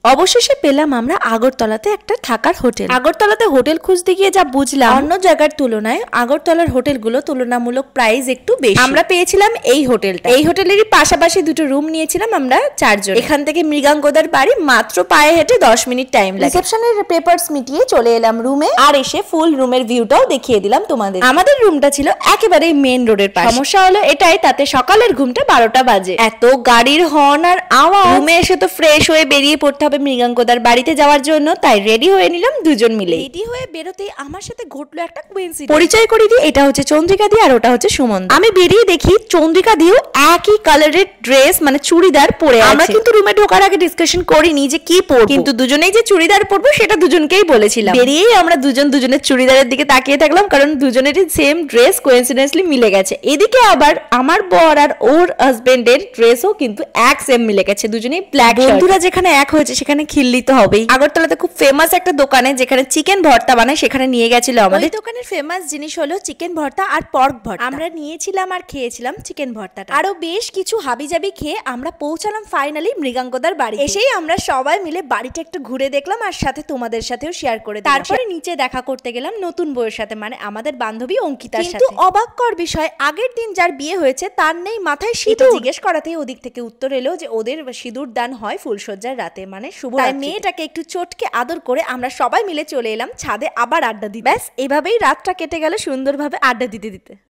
অবশেষে পেলাম আমরা আগরতলাতে একটা থাকার হোটেল। আগরতলাতে হোটেল খুঁজতে গিয়ে যা বুঝলাম অন্য জায়গার তুলনায় আগরতলার হোটেলগুলো তুলনামূলক প্রাইস একটু বেশি। আমরা পেয়েছিলাম এই হোটেলটা। এই হোটেলেরই পাশাপাশি দুটো রুম নিয়েছিলাম আমরা 4 জন। এখান থেকে মৃগাঙ্গদার বাড়ি মাত্র পায়ে হেঁটে 10 মিনিট টাইম লাগে। রিসেপশনের পেপারস মিটিয়ে চলে এলাম রুমে, আর এসে ফুল রুমের ভিউটাও দেখিয়ে দিলাম তোমাদের। আমাদের রুমটা ছিল একেবারে মেন রোডের পাশে। সমস্যা হলো এটাই, তাতে সকালের ঘুমটা 12টা বাজে। এত গাড়ির হর্ন আর আওয়াজ। রুমে এসে তো ফ্রেশ হয়ে বেরিয়ে পড়তে হবে মৃগাঙ্গদার বাড়িতে যাওয়ার জন্য, তাই রেডি হয়ে নিলাম দুজন মিলে। রেডি হয়ে বেরোতেই আমার সাথে ঘটলো একটা কোইন্সিডেন্স। পরিচয় করে দিই, এটা হচ্ছে চন্দ্রিকা দি আর ওটা হচ্ছে সুমন। আমি বেরিয়ে দেখি চন্দ্রিকা দিও একই কালারের ড্রেস মানে চুড়িদার পরে আছে। আমরা কিন্তু রুমে ঢোকার আগে ডিসকাশন করিনি যে কি পরবো, কিন্তু দুজনেই যে চুড়িদার পরবো সেটা দুজনকেই বলেছিলাম। বেরিয়েই আমরা দুজনের চুড়িদারের দিকে তাকিয়ে থাকলাম, কারণ দুজনেরই সেম ড্রেস কোইন্সিডেন্টলি মিলে গেছে। এদিকে আবার আমার বর আর ওর হাজবেন্ডের ড্রেসও কিন্তু এক সেম মিলে গেছে, দুজনেই ব্ল্যাক। বন্ধুরা যেখানে এক হয়েছে সেখানে খিল্লি তো হবেই। আগরতলাতে খুব ফেমাস একটা দোকানে যেখানে চিকেন ভর্তা বানায় সেখানে নিয়ে গেছিল আমাদের। ওই দোকানের ফেমাস জিনিস হলো চিকেন ভর্তা আর পর্ক ভর্তা। আমরা নিয়েছিলাম আর খেয়েছিলাম চিকেন ভর্তাটা। আরো বেশ কিছু হাবিজাবি খেয়ে আমরা পৌঁছালাম ফাইনালি মৃগাঙ্গদার বাড়ি। এসেই আমরা সবাই মিলে বাড়িটা একটু ঘুরে দেখলাম আর সাথে তোমাদের সাথেও শেয়ার করে দিলাম। তারপরে নিচে দেখা করতে গেলাম নতুন বউয়ের সাথে, মানে আমাদের বান্ধবী অঙ্কিতার সাথে। কিন্তু অবাককর বিষয়, আগের দিন যার বিয়ে হয়েছে তার নেই মাথায় সিঁদুর। জিজ্ঞেস করাতেই ওদিক থেকে উত্তর এলো যে ওদের সিঁদুর দান হয় ফুলসজ্জার রাতে, মানে শুভ। মেয়েটাকে একটু চটকে আদর করে আমরা সবাই মিলে চলে এলাম ছাদে আবার আড্ডা দিতে। ব্যাস এভাবেই রাতটা কেটে গেল সুন্দরভাবে আড্ডা দিতে দিতে।